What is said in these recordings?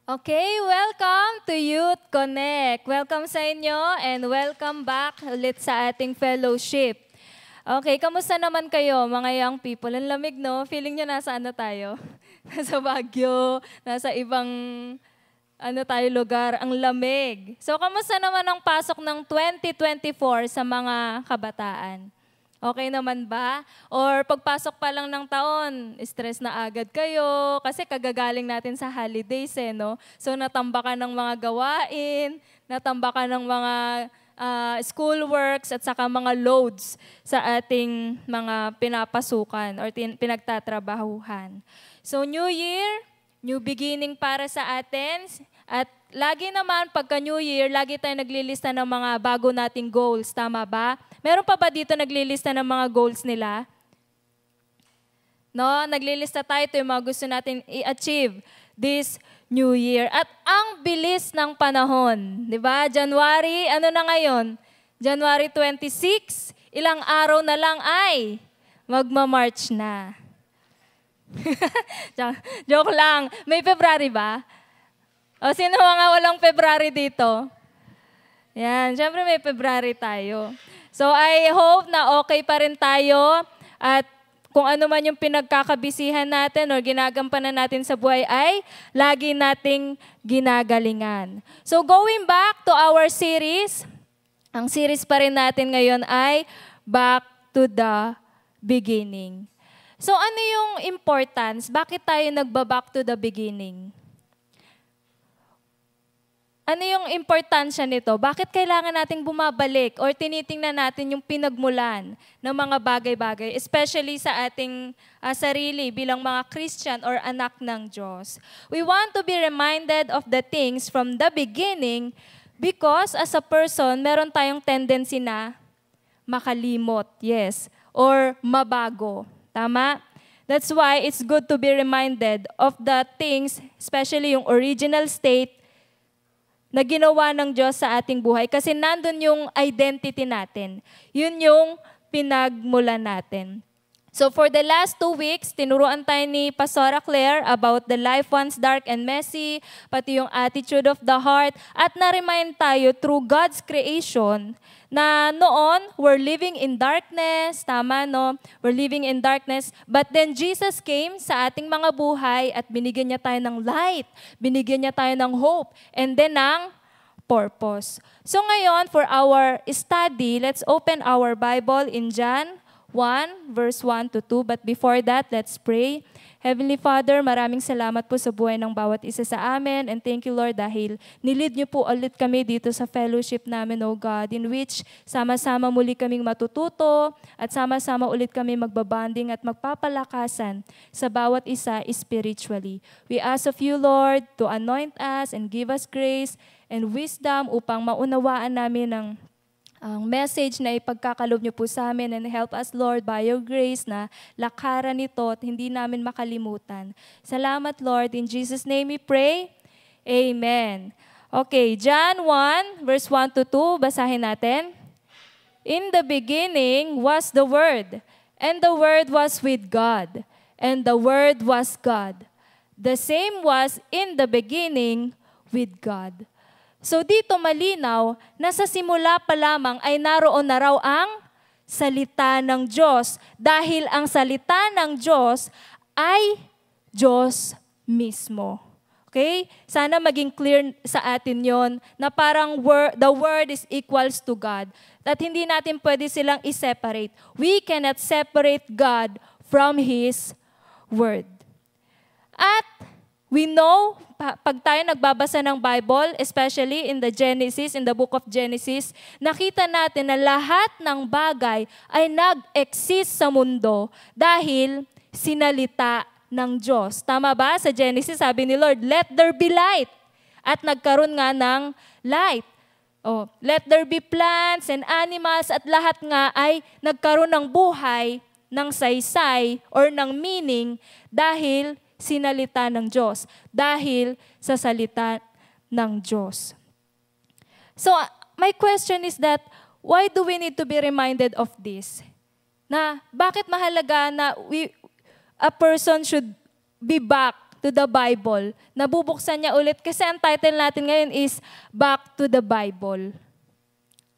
Okay, welcome to Youth Connect. Welcome sa inyo and welcome back ulit sa ating fellowship. Okay, kamusta naman kayo mga young people? Ang lamig, no? Feeling nyo nasa ano tayo? Nasa Baguio, nasa ibang tayo lugar, ang lamig. So, kamusta naman ang pasok ng 2024 sa mga kabataan? Okay naman ba? Or pagpasok pa lang ng taon, stress na agad kayo kasi kagagaling natin sa holidays no? So natambakan ng mga gawain, natambakan ng mga schoolworks at saka mga loads sa ating mga pinapasukan or pinagtatrabahuhan. So New Year, new beginning para sa atin. At lagi naman pagka New Year, lagi tayo naglilista ng mga bago nating goals. Tama ba? Meron pa ba dito naglilista ng mga goals nila? No, naglilista tayo. Ito yung mga gusto natin i-achieve this New Year. At ang bilis ng panahon. Di ba? January, ano na ngayon? January 26, ilang araw na lang ay magma-March na. Joke lang. May February ba? O sino mga walang February dito? Yan, syempre may February tayo. So I hope na okay pa rin tayo at kung ano man yung pinagkakabisihan natin o ginagampanan natin sa buhay ay lagi nating ginagalingan. So going back to our series, ang series pa rin natin ngayon ay Back to the Beginning. So ano yung importance? Bakit tayo nagba-back to the beginning? Ano yung importansya nito? Bakit kailangan nating bumabalik or tinitingnan natin yung pinagmulan ng mga bagay-bagay, especially sa ating sarili bilang mga Christian or anak ng Diyos? We want to be reminded of the things from the beginning because as a person, meron tayong tendency na makalimot, yes, or mabago. Tama? That's why it's good to be reminded of the things, especially yung original state na ginawa ng Diyos sa ating buhay kasi nandun yung identity natin. Yun yung pinagmulan natin. So for the last 2 weeks, tinuruan tayo ni Pastora Claire about the life once dark and messy, pati yung attitude of the heart, at na-remind tayo through God's creation na noon, we're living in darkness, tama no? We're living in darkness, but then Jesus came sa ating mga buhay at binigyan niya tayo ng light, binigyan niya tayo ng hope, and then ng purpose. So ngayon, for our study, let's open our Bible in John 1, verse 1 to 2. But before that, let's pray. Heavenly Father, maraming salamat po sa buhay ng bawat isa sa amin. And thank you, Lord, dahil nilid niyo po ulit kami dito sa fellowship namin, O God, in which sama-sama muli kaming matututo at sama-sama ulit kami magbabanding at magpapalakasan sa bawat isa spiritually. We ask of you, Lord, to anoint us and give us grace and wisdom upang maunawaan namin ang message na ipagkakalob niyo po sa amin and help us, Lord, by your grace na lakaran ito at hindi namin makalimutan. Salamat, Lord. In Jesus' name we pray. Amen. Okay, John 1, verse 1 to 2, basahin natin. In the beginning was the Word, and the Word was with God, and the Word was God. The same was in the beginning with God. So dito malinaw na sa simula pa lamang ay naroon na raw ang salita ng Diyos dahil ang salita ng Diyos ay Diyos mismo. Okay? Sana maging clear sa atin yon na parang the Word is equals to God. At hindi natin pwede silang i-separate. We cannot separate God from His Word. At we know, pag tayo nagbabasa ng Bible, especially in the Genesis, in the book of Genesis, nakita natin na lahat ng bagay ay nag-exist sa mundo dahil sinalita ng Diyos. Tama ba? Sa Genesis, sabi ni Lord, let there be light. At nagkaroon nga ng light. Oh, let there be plants and animals at lahat nga ay nagkaroon ng buhay, ng saysay, or ng meaning dahil sinalita ng Diyos, dahil sa salita ng Diyos. So, my question is that, why do we need to be reminded of this? Na, bakit mahalaga na a person should be back to the Bible. Nabubuksan niya ulit kasi ang title natin ngayon is Back to the Bible.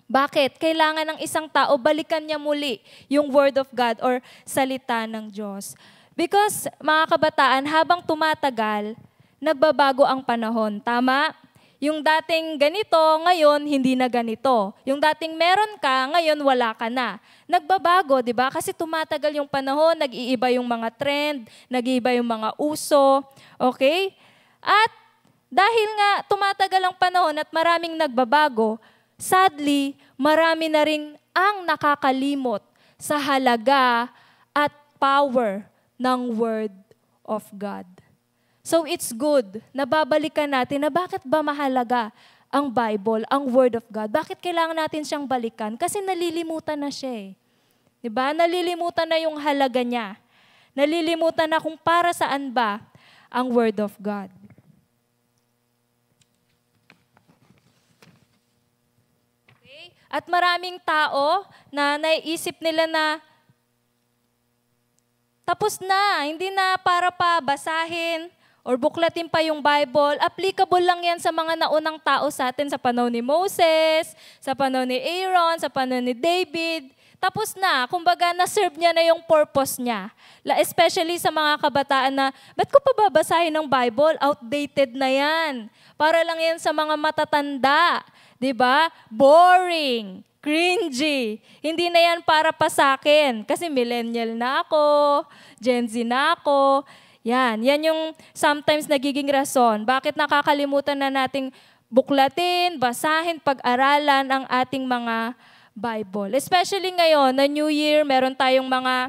Bakit? Kailangan ng isang tao balikan niya muli yung Word of God or salita ng Diyos. Because mga kabataan, habang tumatagal, nagbabago ang panahon. Tama? Yung dating ganito, ngayon hindi na ganito. Yung dating meron ka, ngayon wala ka na. Nagbabago, di ba? Kasi tumatagal yung panahon, nag-iiba yung mga trend, nag-iiba yung mga uso. Okay? At dahil nga tumatagal ang panahon at maraming nagbabago, sadly, marami na rin ang nakakalimot sa halaga at power ng Word of God. So it's good na babalikan natin na bakit ba mahalaga ang Bible, ang Word of God. Bakit kailangan natin siyang balikan? Kasi nalilimutan na siya eh. Diba? Nalilimutan na yung halaga niya. Nalilimutan na kung para saan ba ang Word of God. Okay? At maraming tao na naiisip nila na tapos na, hindi na para pa basahin, or buklatin pa yung Bible, applicable lang yan sa mga naunang tao sa atin sa panahon ni Moses, sa panahon ni Aaron, sa panahon ni David. Tapos na, kumbaga na-serve niya na yung purpose niya. Especially sa mga kabataan na, ba't ko pa babasahin ng Bible? Outdated na yan. Para lang yan sa mga matatanda. Diba? Boring. Cringy. Hindi na yan para pa sa akin. Kasi millennial na ako, Gen Z na ako. Yan yung sometimes nagiging rason. Bakit nakakalimutan na nating buklatin, basahin, pag-aralan ang ating mga Bible. Especially ngayon, na New Year, meron tayong mga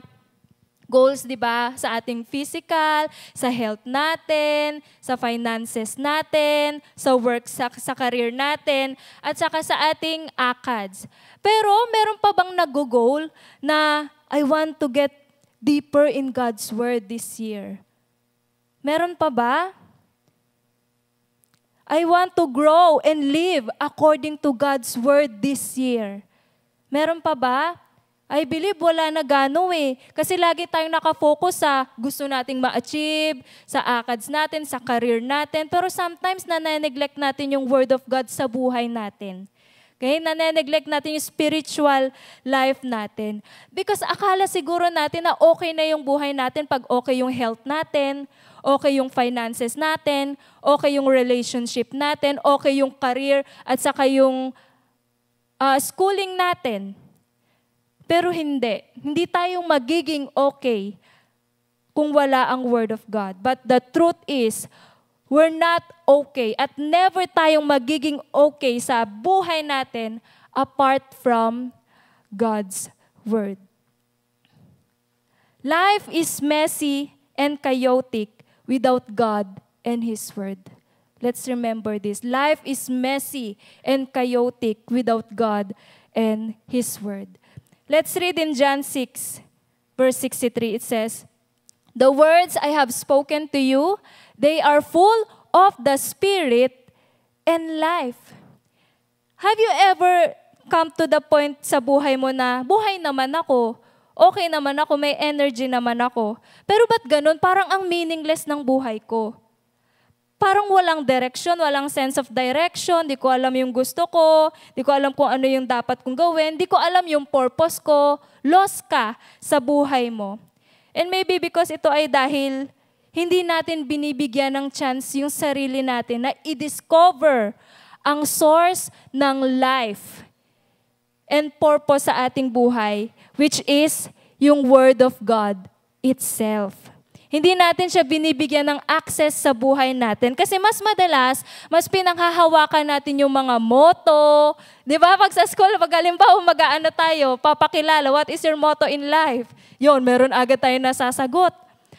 goals, di ba? Sa ating physical, sa health natin, sa finances natin, sa work, sa career natin, at saka sa ating ACADS. Pero meron pa bang nag-goal na I want to get deeper in God's Word this year? Meron pa ba? I want to grow and live according to God's Word this year. Meron pa ba? I believe wala na gano eh. Kasi lagi tayong nakafocus sa gusto nating ma-achieve, sa ACADS natin, sa career natin. Pero sometimes na-neglect natin yung Word of God sa buhay natin. Okay? Na-neglect natin yung spiritual life natin. Because akala siguro natin na okay na yung buhay natin pag okay yung health natin, okay yung finances natin, okay yung relationship natin, okay yung career, at saka yung schooling natin. Pero hindi. Hindi tayo magiging okay kung wala ang Word of God. But the truth is, we're not okay at never tayong magiging okay sa buhay natin apart from God's Word. Life is messy and chaotic without God and His Word. Let's remember this. Life is messy and chaotic without God and His Word. Let's read in John 6, verse 63. It says, "The words I have spoken to you, they are full of the Spirit and life." Have you ever come to the point sa buhay mo na, buhay naman ako, okay naman ako, may energy naman ako. Pero ba't ganun? Parang ang meaningless ng buhay ko. Parang walang direction, walang sense of direction, di ko alam yung gusto ko, di ko alam kung ano yung dapat kong gawin, di ko alam yung purpose ko, lost ka sa buhay mo. And maybe because ito ay dahil hindi natin binibigyan ng chance yung sarili natin na i-discover ang source ng life and purpose sa ating buhay, which is yung Word of God itself. Hindi natin siya binibigyan ng access sa buhay natin. Kasi mas madalas, mas pinanghahawakan natin yung mga motto. Di ba? Pag sa school, pag halimbawa mag-aano tayo, papakilala, what is your motto in life? Yun, meron agad tayo nasasagot.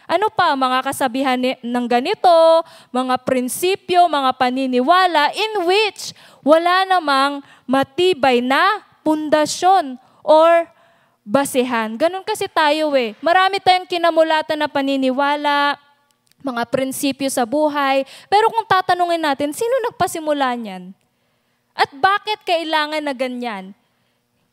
Ano pa? Mga kasabihan ng ganito, mga prinsipyo, mga paniniwala, in which wala namang matibay na pundasyon or basehan. Ganun kasi tayo eh. Marami tayong kinamulatan na paniniwala, mga prinsipyo sa buhay. Pero kung tatanungin natin, sino nagpasimula niyan? At bakit kailangan na ganyan?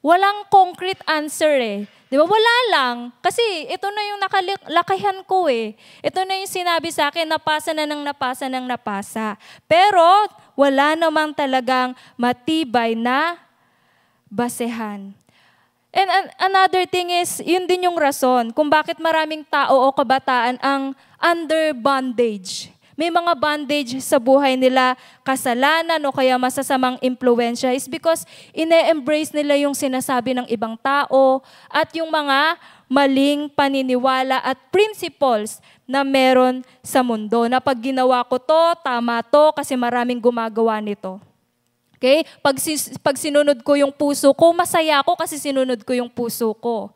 Walang concrete answer eh. Di ba? Wala lang. Kasi ito na yung nakalakihan ko eh. Ito na yung sinabi sa akin, napasa na ng napasa ng napasa. Pero wala namang talagang matibay na basehan. And another thing is, yun din yung rason kung bakit maraming tao o kabataan ang under bondage. May mga bondage sa buhay nila, kasalanan o kaya masasamang impluensya is because ine-embrace nila yung sinasabi ng ibang tao at yung mga maling paniniwala at principles na meron sa mundo. Na pag ginawa ko to, tama to kasi maraming gumagawa nito. Okay? Pag sinunod ko yung puso ko, masaya ako kasi sinunod ko yung puso ko.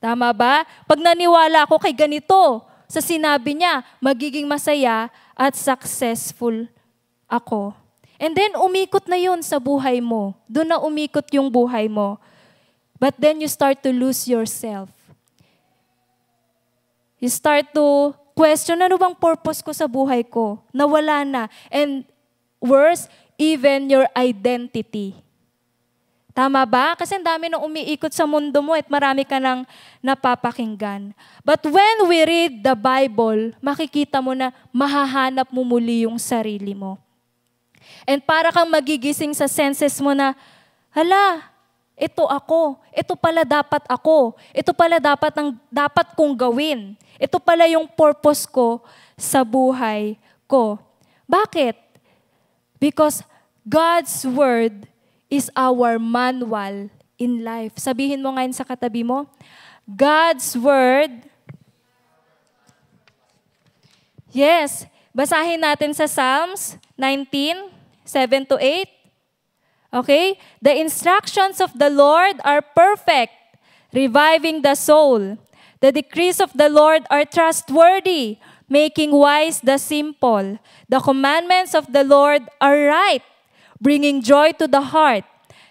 Tama ba? Pag naniwala ako kay ganito, sa sinabi niya, magiging masaya at successful ako. And then, umikot na yun sa buhay mo. Doon na umikot yung buhay mo. But then you start to lose yourself. You start to question, ano bang purpose ko sa buhay ko? Nawala na. And worse, even your identity. Tama ba? Kasi ang dami na umiikot sa mundo mo at marami ka nang napapakinggan. But when we read the Bible, makikita mo na mahahanap mo muli yung sarili mo. And para kang magigising sa senses mo na, hala, ito ako. Ito pala dapat ako. Ito pala dapat kong gawin. Ito pala yung purpose ko sa buhay ko. Bakit? Because God's Word is our manual in life. Sabihin mo ngayon sa katabi mo, God's Word. Yes, basahin natin sa Psalms 19:7-8. Okay? The instructions of the Lord are perfect, reviving the soul. The decrees of the Lord are trustworthy, making wise the simple. The commandments of the Lord are right, bringing joy to the heart.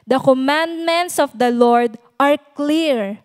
The commandments of the Lord are clear,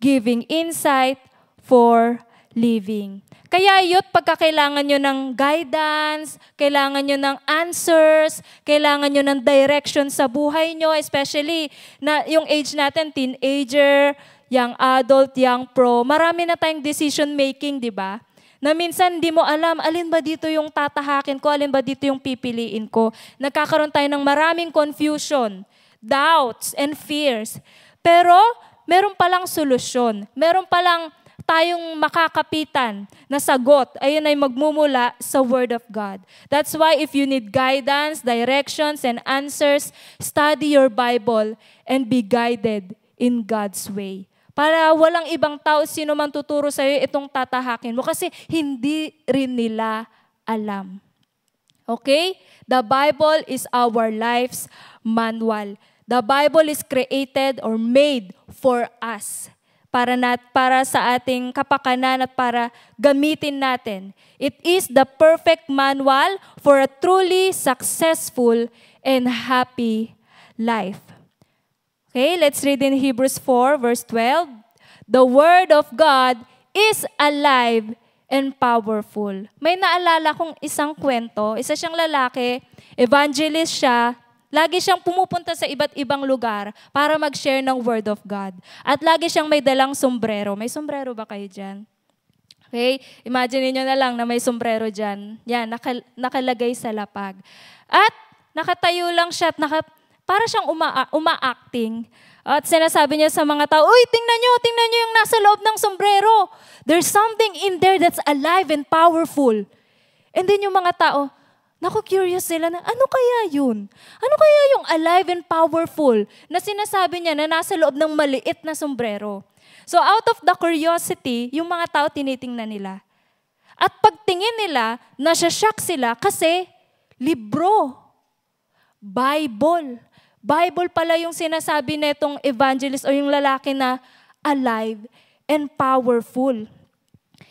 giving insight for living. Kaya yun, pagkakailangan nyo ng guidance, kailangan nyo ng answers, kailangan nyo ng direction sa buhay nyo, especially na yung age natin, teenager, young adult, young pro, marami na tayong decision making, di ba? Na minsan di mo alam, alin ba dito yung tatahakin ko, alin ba dito yung pipiliin ko. Nagkakaroon tayo ng maraming confusion, doubts, and fears. Pero meron palang solusyon. Meron palang tayong makakapitan na sagot. Ayun ay magmumula sa Word of God. That's why if you need guidance, directions, and answers, study your Bible and be guided in God's way. Para walang ibang tao, sino man tuturo sa iyo, itong tatahakin mo. Kasi hindi rin nila alam. Okay? The Bible is our life's manual. The Bible is created or made for us. Para sa ating kapakanan at para gamitin natin. It is the perfect manual for a truly successful and happy life. Okay, let's read in Hebrews 4, verse 12. The Word of God is alive and powerful. May naalala kong isang kwento. Isa siyang lalaki, evangelist siya. Lagi siyang pumupunta sa iba't ibang lugar para mag-share ng Word of God. At lagi siyang may dalang sombrero. May sombrero ba kayo dyan? Okay, imagine niyo na lang na may sombrero dyan. Yan, nakalagay sa lapag. At nakatayo lang siya at para siyang uma-acting. At sinasabi niya sa mga tao, uy, tingnan niyo yung nasa loob ng sombrero. There's something in there that's alive and powerful. And then yung mga tao, curious sila na, ano kaya yun? Ano kaya yung alive and powerful na sinasabi niya na nasa loob ng maliit na sombrero? So out of the curiosity, yung mga tao tinitingnan nila. At pagtingin nila, nasya-shock sila kasi libro. Bible. Bible pala yung sinasabi netong evangelist o yung lalaki na alive and powerful.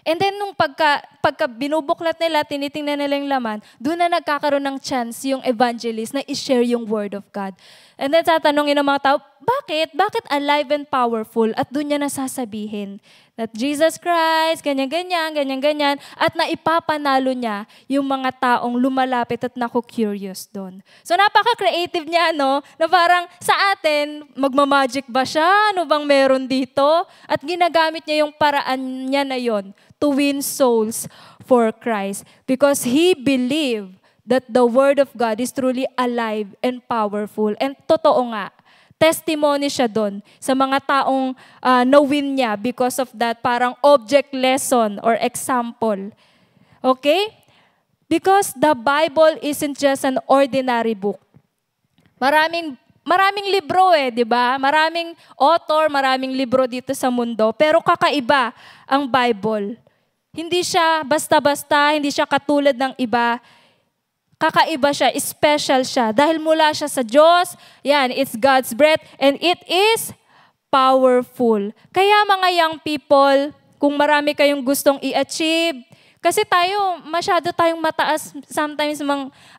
And then nung pagka binubuklat nila, tinitingnan nila yung laman, doon na nagkakaroon ng chance yung evangelist na i-share yung Word of God. And then tatanungin ng mga tao, Bakit? Bakit alive and powerful? At doon niya nasasabihin that Jesus Christ, ganyan-ganyan, ganyan-ganyan, at naipapanalo niya yung mga taong lumalapit at naku-curious doon. So napaka-creative niya, no? Na parang sa atin, magmamagic ba siya? Ano bang meron dito? At ginagamit niya yung paraan niya na yon to win souls for Christ. Because he believed that the Word of God is truly alive and powerful. And totoo nga, testimony siya doon sa mga taong na-win niya because of that parang object lesson or example. Okay? Because the Bible isn't just an ordinary book. Maraming libro di ba? Maraming author, maraming libro dito sa mundo. Pero kakaiba ang Bible. Hindi siya basta-basta, hindi siya katulad ng iba. Kakaiba siya, special siya. Dahil mula siya sa Diyos, yan, it's God's breath, and it is powerful. Kaya mga young people, kung marami kayong gustong i-achieve, kasi masyado tayong mataas sometimes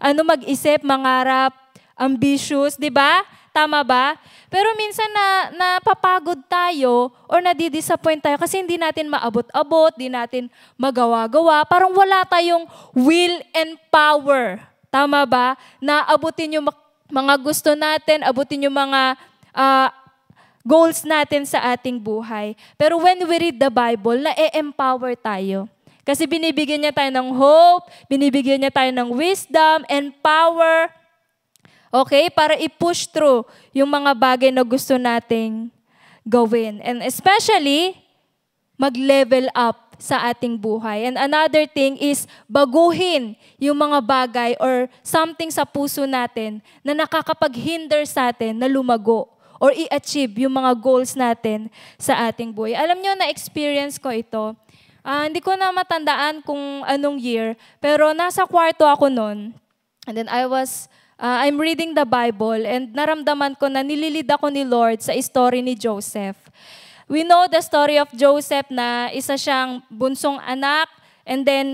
mag-isip, mangarap, ambitious, di ba? Tama ba? Pero minsan napapagod tayo or nadidisappoint tayo kasi hindi natin maabot-abot, hindi natin magawa-gawa. Parang wala tayong will and power. Tama ba? Na abutin yung mga gusto natin, abutin yung mga goals natin sa ating buhay. Pero when we read the Bible, na-empower tayo. Kasi binibigyan niya tayo ng hope, binibigyan niya tayo ng wisdom and power. Okay? Para i-push through yung mga bagay na gusto nating gawin. And especially, mag-level up sa ating buhay. And another thing is baguhin yung mga bagay or something sa puso natin na nakakapag-hinder sa atin na lumago or i-achieve yung mga goals natin sa ating buhay. Alam nyo, na-experience ko ito. Hindi ko na matandaan kung anong year, pero nasa kwarto ako noon. And then I'm reading the Bible and naramdaman ko na nililid ako ni Lord sa story ni Joseph. We know the story of Joseph na isa siyang bunsong anak and then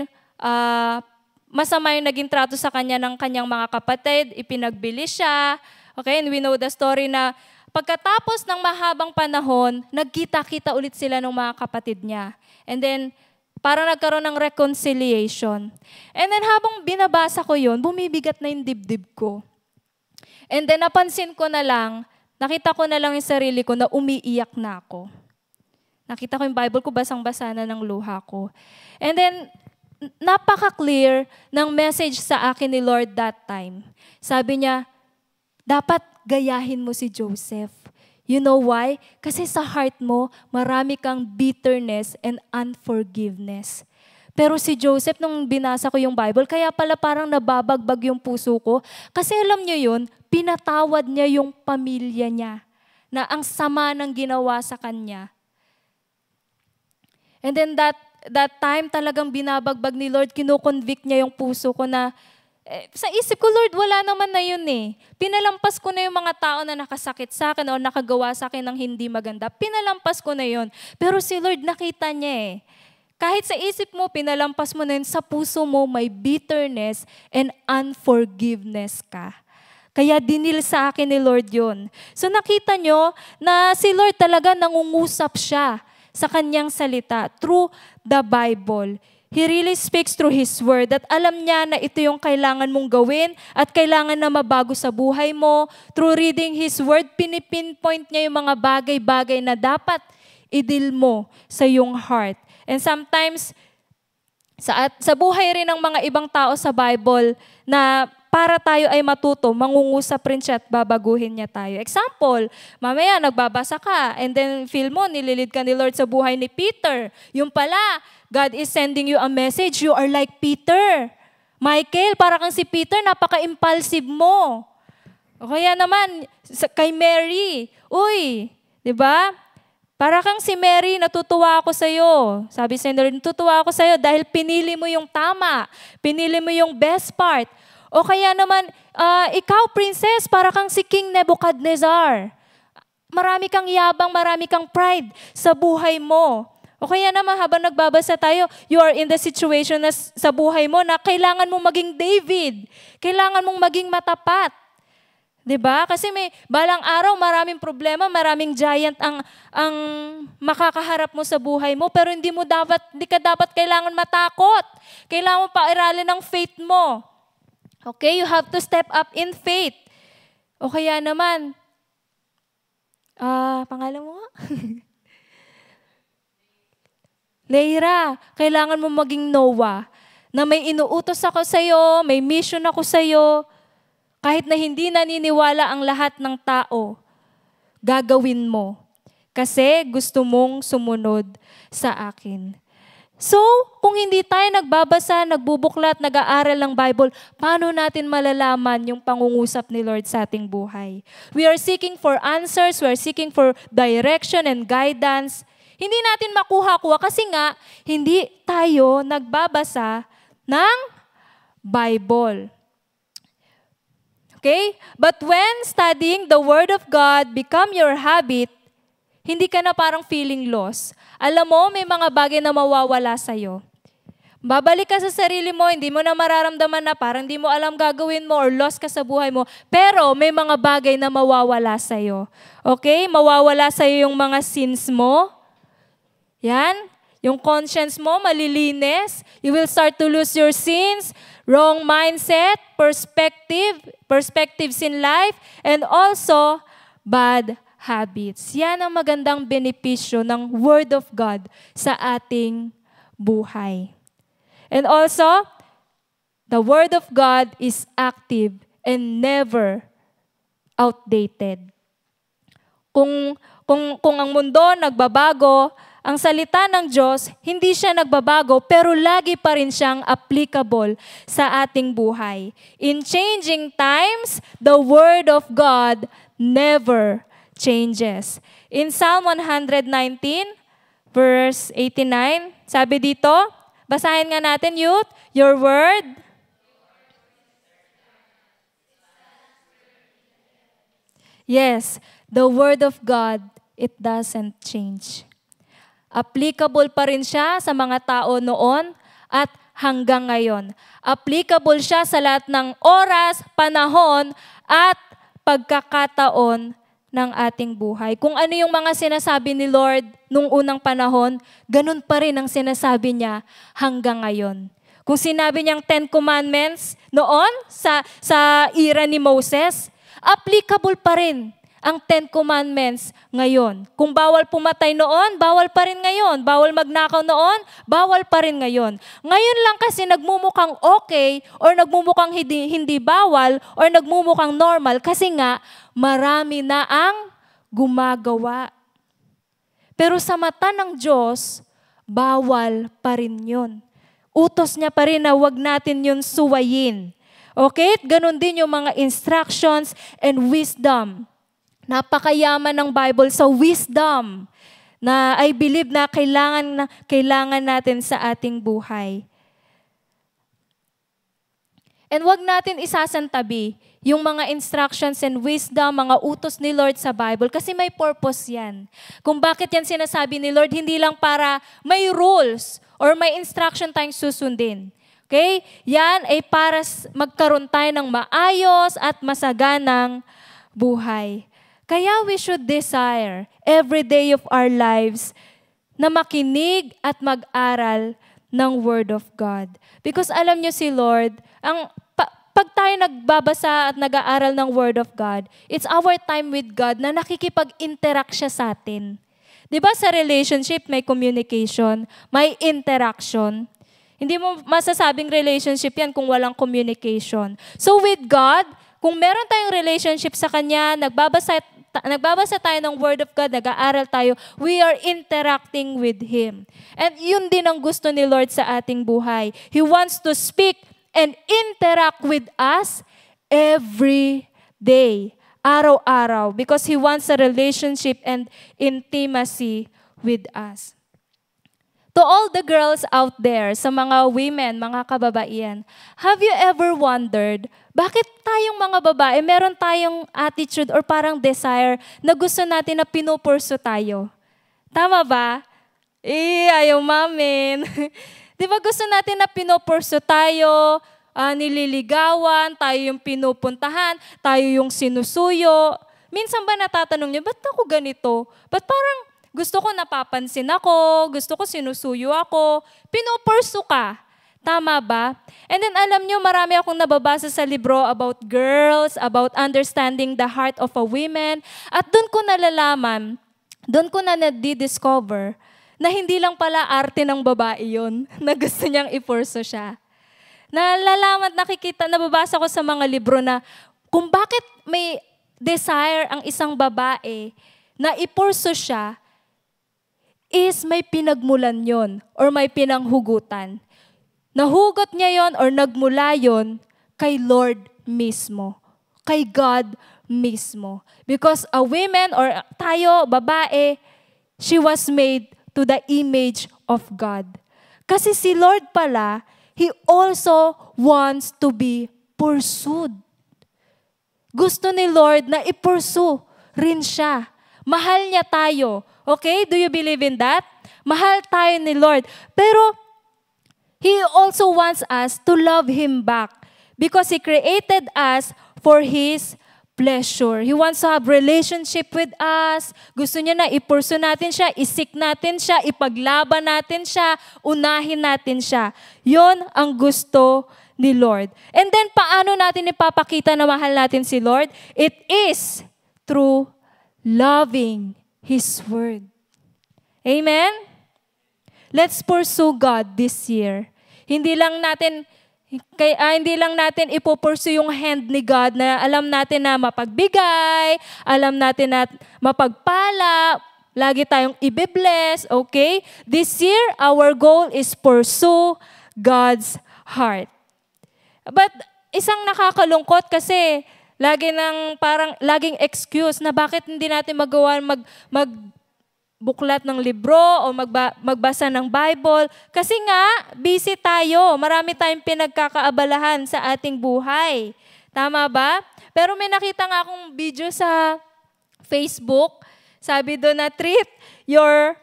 masama yung naging trato sa kanya ng kanyang mga kapatid, ipinagbili siya. Okay, and we know the story na pagkatapos ng mahabang panahon, nagkita-kita ulit sila ng mga kapatid niya. And then, para nagkaroon ng reconciliation. And then habang binabasa ko yun, bumibigat na yung dibdib ko. And then napansin ko na lang, nakita ko na lang yung sarili ko na umiiyak na ako. Nakita ko yung Bible ko, basang-basa na ng luha ko. And then, napaka-clear ng message sa akin ni Lord that time. Sabi niya, dapat gayahin mo si Joseph. You know why? Kasi sa heart mo, marami kang bitterness and unforgiveness. Pero si Joseph, nung binasa ko yung Bible, kaya pala parang nababagbag yung puso ko. Kasi alam niyo yun, pinatawad niya yung pamilya niya na ang sama ng ginawa sa kanya. And then that time talagang binabagbag ni Lord, kino-convict niya yung puso ko na, sa isip ko, Lord, wala naman na yun eh. Pinalampas ko na yung mga tao na nakasakit sa akin o nakagawa sa akin ng hindi maganda. Pinalampas ko na yun. Pero si Lord nakita niya eh. Kahit sa isip mo, pinalampas mo na yun, sa puso mo may bitterness and unforgiveness ka. Kaya dinil sa akin ni Lord yun. So nakita nyo na si Lord talaga nangungusap siya sa kanyang salita through the Bible. He really speaks through His Word at alam niya na ito yung kailangan mong gawin at kailangan na mabago sa buhay mo. Through reading His Word, pinipinpoint niya yung mga bagay-bagay na dapat i-deal mo sa iyong heart. And sometimes, sa buhay rin ng mga ibang tao sa Bible na para tayo ay matuto, mangungusap rin siya at babaguhin niya tayo. Example, mamaya nagbabasa ka and then feel mo, nililid ka ni Lord sa buhay ni Peter. Yung pala, God is sending you a message, you are like Peter. Michael, para kang si Peter, napaka-impulsive mo. O kaya naman, kay Mary, uy, di ba? Para kang si Mary, natutuwa ako sa'yo. Sabi sa Lord, natutuwa ako sa'yo dahil pinili mo yung tama. Pinili mo yung best part. O kaya naman, ikaw, princess, para kang si King Nebuchadnezzar. Marami kang yabang, marami kang pride sa buhay mo. O kaya naman, habang nagbabasa tayo, you are in the situation na sa buhay mo na kailangan mong maging David. Kailangan mong maging matapat. 'Di ba? Kasi may balang araw, maraming problema, maraming giant ang makakaharap mo sa buhay mo, pero hindi ka dapat kailangan matakot. Kailangan mo pairalin ng faith mo. Okay, you have to step up in faith. O kaya naman, pangalan mo nga? Leira, kailangan mo maging Noah, na may inuutos ako sa'yo, may mission ako sa'yo, kahit na hindi naniniwala ang lahat ng tao, gagawin mo. Kasi gusto mong sumunod sa akin. So, kung hindi tayo nagbabasa, nagbubuklat, nag-aaral ng Bible, paano natin malalaman yung pangungusap ni Lord sa ating buhay? We are seeking for answers, we are seeking for direction and guidance. Hindi natin makuha-kuha kasi nga, hindi tayo nagbabasa ng Bible. Okay? But when studying the Word of God become your habit, hindi ka na parang feeling lost. Alam mo, may mga bagay na mawawala sa'yo. Babalik ka sa sarili mo, hindi mo na mararamdaman na parang hindi mo alam gagawin mo or lost ka sa buhay mo. Pero may mga bagay na mawawala sa'yo. Okay? Mawawala sa'yo yung mga sins mo. Yan. Yung conscience mo, malilinis. You will start to lose your sins, wrong mindset, perspectives in life, and also bad habits. Yan ang magandang benepisyo ng Word of God sa ating buhay. And also, the Word of God is active and never outdated. Kung ang mundo nagbabago, ang salita ng Diyos, hindi siya nagbabago, pero lagi pa rin siyang applicable sa ating buhay. In changing times, the Word of God never changes. In Psalm 119, verse 89, sabi dito, basahin nga natin, youth, your Word. Yes, the Word of God, it doesn't change. Applicable pa rin siya sa mga tao noon at hanggang ngayon. Applicable siya sa lahat ng oras, panahon, at pagkakataon ng ating buhay. Kung ano yung mga sinasabi ni Lord nung unang panahon, ganun pa rin ang sinasabi niya hanggang ngayon. Kung sinabi niyang 10 Commandments noon sa era ni Moses, applicable pa rin ang 10 Commandments ngayon. Kung bawal pumatay noon, bawal pa rin ngayon. Bawal magnakaw noon, bawal pa rin ngayon. Ngayon lang kasi nagmumukhang okay or nagmumukhang hindi bawal or nagmumukhang normal kasi nga marami na ang gumagawa. Pero sa mata ng Diyos, bawal pa rin yun. Utos niya pa rin na wag natin yun suwayin. Okay? Ganon din yung mga instructions and wisdom. Napakayaman ng Bible sa wisdom na I believe na kailangan natin sa ating buhay. And wag natin isasantabi yung mga instructions and wisdom, mga utos ni Lord sa Bible kasi may purpose yan. Kung bakit yan sinasabi ni Lord, hindi lang para may rules or may instruction tayong susundin. Okay? Yan ay para magkaroon tayo ng maayos at masaganang buhay. Kaya we should desire every day of our lives na makinig at mag-aral ng Word of God. Because alam niyo si Lord, pag tayo nagbabasa at nag-aaral ng Word of God, it's our time with God na nakikipag-interact siya sa atin. Diba sa relationship may communication, may interaction. Hindi mo masasabing relationship yan kung walang communication. So with God, kung meron tayong relationship sa Kanya, nagbabasa tayo ng Word of God, nag-aaral tayo, we are interacting with Him. And yun din ang gusto ni Lord sa ating buhay. He wants to speak and interact with us every day, araw-araw, because He wants a relationship and intimacy with us. To all the girls out there, sa mga women, mga kababaihan, have you ever wondered, bakit tayong mga babae, meron tayong attitude or parang desire na gusto natin na pinupurso tayo? Tama ba? Ayaw mamin. Di ba gusto natin na pinupurso tayo, nililigawan, tayo yung pinupuntahan, tayo yung sinusuyo. Minsan ba natatanong niyo, ba't ako ganito? Ba't parang gusto ko napapansin ako, gusto ko sinusuyo ako, pinupursu ka. Tama ba? And then alam niyo, marami akong nababasa sa libro about girls, about understanding the heart of a woman. At doon ko nalalaman, doon ko na nadidiscover na hindi lang pala arte ng babae yon na gusto niyang ipurso siya. Nalalaman, nakikita, nababasa ko sa mga libro na kung bakit may desire ang isang babae na ipurso siya is may pinagmulan yon or may pinanghugutan. Nahugot niya yon or nagmula yon kay Lord mismo, kay God mismo. Because a woman or tayo, babae, she was made to the image of God. Kasi si Lord pala, He also wants to be pursued. Gusto ni Lord na i-pursue rin siya. Mahal niya tayo. Okay? Do you believe in that? Mahal tayo ni Lord. Pero He also wants us to love Him back because He created us for His pleasure. He wants to have relationship with us. Gusto niya na i-pursue natin siya, isik natin siya, ipaglaban natin siya, unahin natin siya. Yon ang gusto ni Lord. And then, paano natin ipapakita na mahal natin si Lord? It is through loving His Word. Amen? Let's pursue God this year. Hindi lang natin ipupursue yung hand ni God na alam natin na mapagbigay, alam natin na mapagpala, lagi tayong i-bless, okay? This year, our goal is pursue God's heart. But isang nakakalungkot kasi laging excuse na bakit hindi natin magawa magbuklat ng libro o magbasa ng Bible. Kasi nga, busy tayo. Marami tayong pinagkakaabalahan sa ating buhay. Tama ba? Pero may nakita nga akong video sa Facebook. Sabi doon na treat your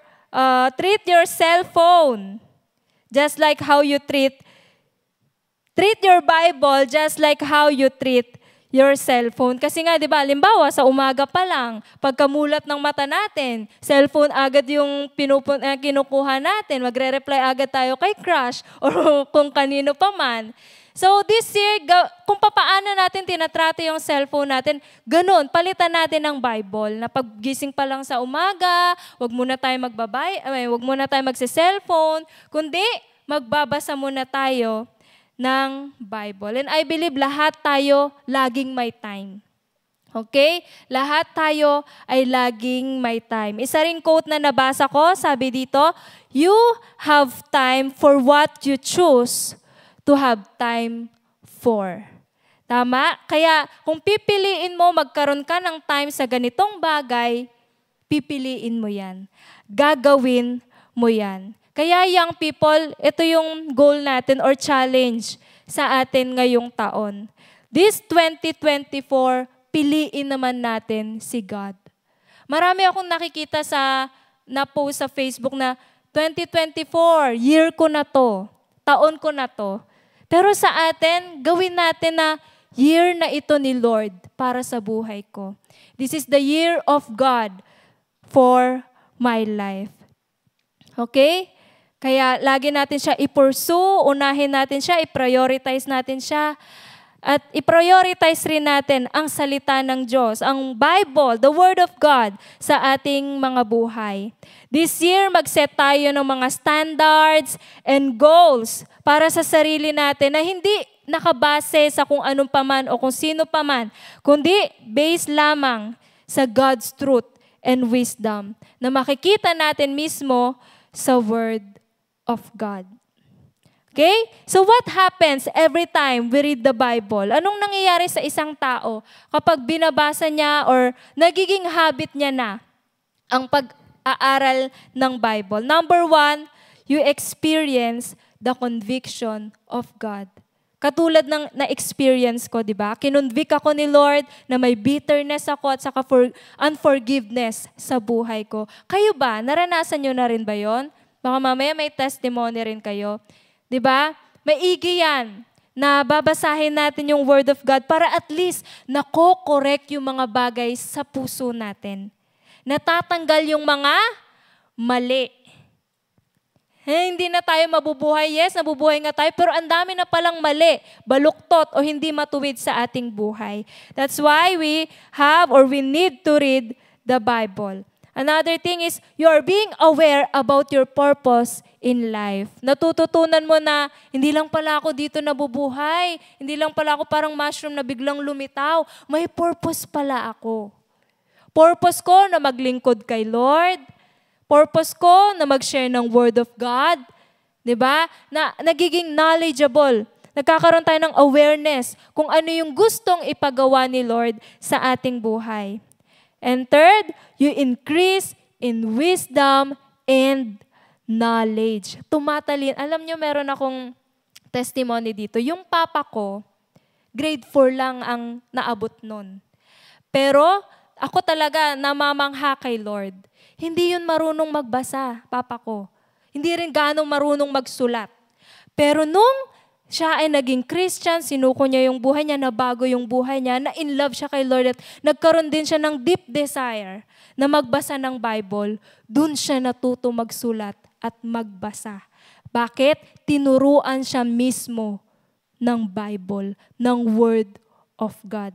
cellphone just like how you treat your Bible just like how you treat your cellphone. Kasi nga, di ba, halimbawa, sa umaga pa lang, pagkamulat ng mata natin, cellphone agad yung kinukuha natin, magre-reply agad tayo kay crush or kung kanino pa man. So this year, kung paano natin tinatrato yung cellphone natin, ganun, palitan natin ng Bible, na paggising pa lang sa umaga, wag muna tayo magse-cellphone, kundi magbabasa muna tayo ng Bible. And I believe lahat tayo laging may time. Okay? Lahat tayo ay laging may time. Isa ring quote na nabasa ko, sabi dito, you have time for what you choose to have time for. Tama? Kaya kung pipiliin mo magkaroon ka ng time sa ganitong bagay, pipiliin mo yan. Gagawin mo yan. Kaya young people, ito yung goal natin or challenge sa atin ngayong taon. This 2024, piliin naman natin si God. Marami akong nakikita na post sa Facebook na 2024, year ko na to, taon ko na to. Pero sa atin, gawin natin na year na ito ni Lord para sa buhay ko. This is the year of God for my life. Okay? Kaya lagi natin siya i-pursue, unahin natin siya, i-prioritize natin siya. At i-prioritize rin natin ang salita ng Diyos, ang Bible, the Word of God sa ating mga buhay. This year, mag-set tayo ng mga standards and goals para sa sarili natin na hindi nakabase sa kung anong paman o kung sino paman, kundi based lamang sa God's truth and wisdom na makikita natin mismo sa Word of God. Okay? So what happens every time we read the Bible? Anong nangyayari sa isang tao kapag binabasa niya or nagiging habit niya na ang pag-aaral ng Bible? Number 1, you experience the conviction of God. Katulad ng na-experience ko, di ba? Kinonvict ako ni Lord na may bitterness ako at saka unforgiveness sa buhay ko. Kayo ba? Naranasan nyo na rin ba yon? Baka mamaya may testimony rin kayo. 'Di ba? Maigi yan. na babasahin natin yung Word of God para at least nako-correct yung mga bagay sa puso natin. Natatanggal yung mga mali. Hindi na tayo mabubuhay. Yes, nabubuhay nga tayo, pero ang dami na palang mali, baluktot o hindi matuwid sa ating buhay. That's why we need to read the Bible. Another thing is, you are being aware about your purpose in life. Natututunan mo na, hindi lang pala ako dito nabubuhay. Hindi lang pala ako parang mushroom na biglang lumitaw. May purpose pala ako. Purpose ko na maglingkod kay Lord. Purpose ko na mag-share ng Word of God. Diba? Na nagiging knowledgeable. Nagkakaroon tayo ng awareness kung ano yung gustong ipagawa ni Lord sa ating buhay. And third, you increase in wisdom and knowledge. Tumatalin. Alam nyo, meron akong testimony dito. Yung papa ko, grade 4 lang ang naabot nun. Pero ako talaga namamangha kay Lord. Hindi yun marunong magbasa, papa ko. Hindi rin ganong marunong magsulat. Pero nung siya ay naging Christian, sinuko niya yung buhay niya, nabago yung buhay niya, na-in love siya kay Lord at nagkaroon din siya ng deep desire na magbasa ng Bible, dun siya natuto magsulat at magbasa. Bakit? Tinuruan siya mismo ng Bible, ng Word of God.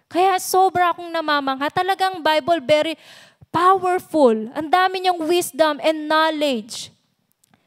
Kaya sobra akong namamangha. Talagang Bible very powerful. Ang dami niyang wisdom and knowledge.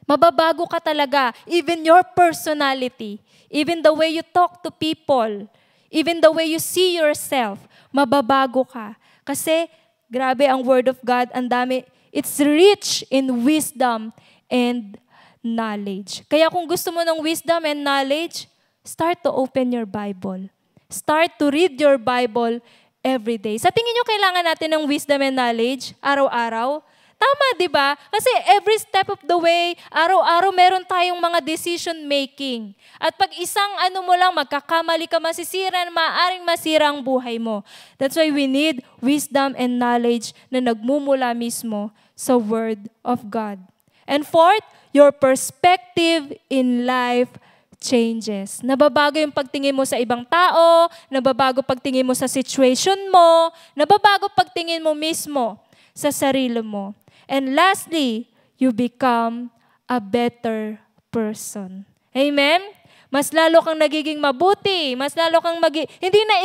Mababago ka talaga. Even your personality. Even the way you talk to people. Even the way you see yourself. Mababago ka. Kasi, grabe ang Word of God. Ang dami. It's rich in wisdom and knowledge. Kaya kung gusto mo ng wisdom and knowledge, start to open your Bible. Start to read your Bible every day. Sa tingin nyo, kailangan natin ng wisdom and knowledge araw-araw? Tama, di ba? Kasi every step of the way, araw-araw meron tayong mga decision making. At pag isang mo lang, magkakamali ka, masisira, maaaring masira ang buhay mo. That's why we need wisdom and knowledge na nagmumula mismo sa Word of God. And fourth, your perspective in life changes. Nababago yung pagtingin mo sa ibang tao, nababago pagtingin mo sa situation mo, nababago pagtingin mo mismo sa sarili mo. And lastly, you become a better person. Amen? Mas lalo kang nagiging mabuti, mas lalo kang hindi na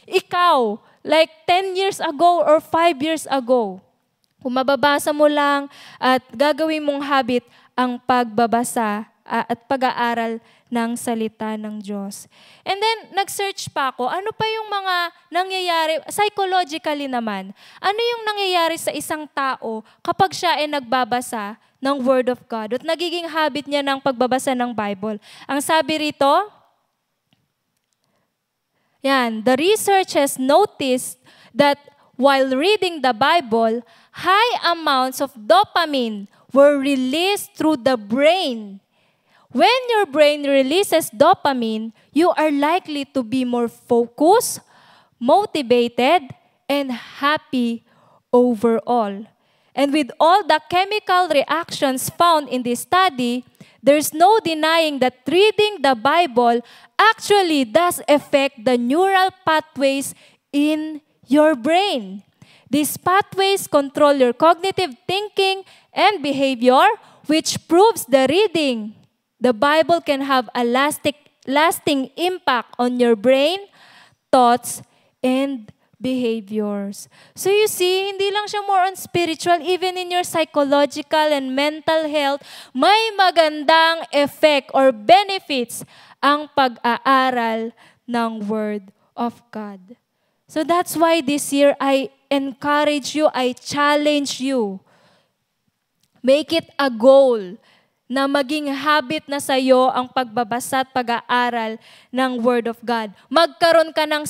ikaw, like 10 years ago or 5 years ago. Kung mababasa mo lang at gagawin mong habit ang pagbabasa at pag-aaral ng salita ng Diyos. And then, nag-search pa ako, ano pa yung mga nangyayari, psychologically naman, ano yung nangyayari sa isang tao kapag siya ay nagbabasa ng Word of God at nagiging habit niya ng pagbabasa ng Bible. Ang sabi rito, the research has noticed that while reading the Bible, high amounts of dopamine were released through the brain. When your brain releases dopamine, you are likely to be more focused, motivated, and happy overall. And with all the chemical reactions found in this study, there's no denying that reading the Bible actually does affect the neural pathways in your brain. These pathways control your cognitive thinking and behavior, which proves the reading the Bible can have a lasting impact on your brain, thoughts, and behaviors. So you see, hindi lang siya more on spiritual, even in your psychological and mental health, may magandang effect or benefits ang pag-aaral ng Word of God. So that's why this year, I encourage you, I challenge you. Make it a goal na maging habit na sa iyo ang pagbabasa at pag-aaral ng Word of God. Magkaroon ka ng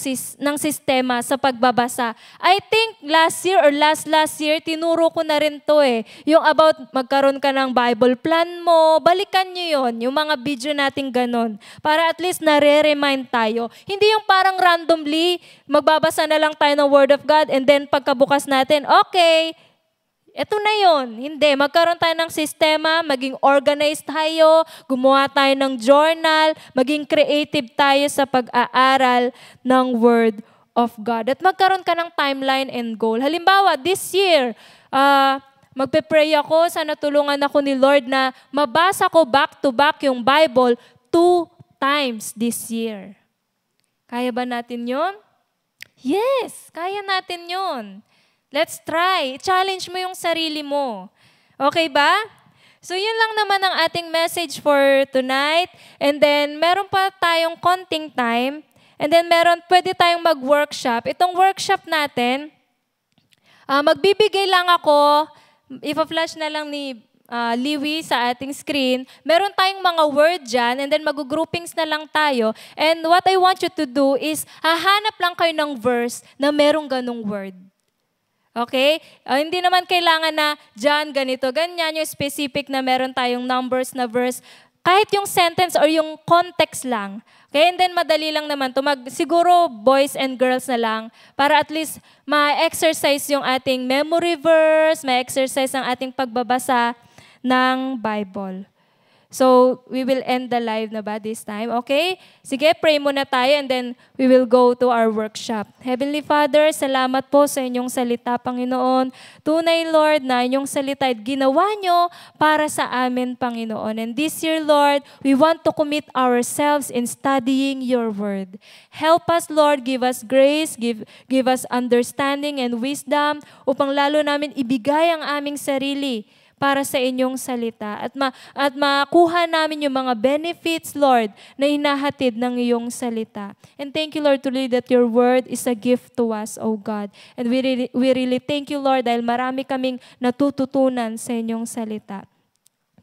sistema sa pagbabasa. I think last year or last year, tinuro ko na rin to Yung about magkaroon ka ng Bible plan mo, balikan nyo yun, yung mga video natin ganun. Para at least nare-remind tayo. Hindi yung parang randomly, magbabasa na lang tayo ng Word of God and then pagkabukas natin, okay, Ito na yon. Hindi. Magkaroon tayo ng sistema, maging organized tayo, gumawa tayo ng journal, maging creative tayo sa pag-aaral ng Word of God. At magkaroon ka ng timeline and goal. Halimbawa, this year, magpe-pray ako, sana tulungan ako ni Lord na mabasa ko back-to-back yung Bible 2 times this year. Kaya ba natin yon? Yes, kaya natin yon. Let's try. Challenge mo yung sarili mo. Okay ba? So yun lang naman ang ating message for tonight. And then meron pa tayong konting time. And then pwede tayong mag-workshop. Itong workshop natin, magbibigay lang ako, ipa-flash na lang ni Liwi sa ating screen. Meron tayong mga word dyan, and then mag-groupings na lang tayo. And what I want you to do is, hahanap lang kayo ng verse na merong ganong word. Okay? Hindi naman kailangan na dyan, ganito, ganyan, yung specific na meron tayong numbers na verse. Kahit yung sentence or yung context lang. Okay? And then madali lang naman to. Siguro boys and girls na lang para at least ma-exercise yung ating memory verse, ma-exercise ang ating pagbabasa ng Bible. So, we will end the live na ba this time? Okay? Sige, pray muna tayo and then we will go to our workshop. Heavenly Father, salamat po sa inyong salita, Panginoon. Tunay, Lord, na inyong salita at ginawa nyo para sa amin, Panginoon. And this year, Lord, we want to commit ourselves in studying your word. Help us, Lord, give us grace, give us understanding and wisdom upang lalo namin ibigay ang aming sarili para sa inyong salita at makuha namin yung mga benefits, Lord, na hinahatid ng iyong salita. And thank you, Lord, truly that your word is a gift to us, O God. And we really thank you, Lord, dahil marami kaming natututunan sa inyong salita.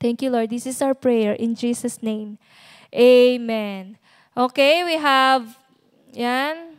Thank you, Lord. This is our prayer in Jesus' name. Amen. Okay, we have, yan.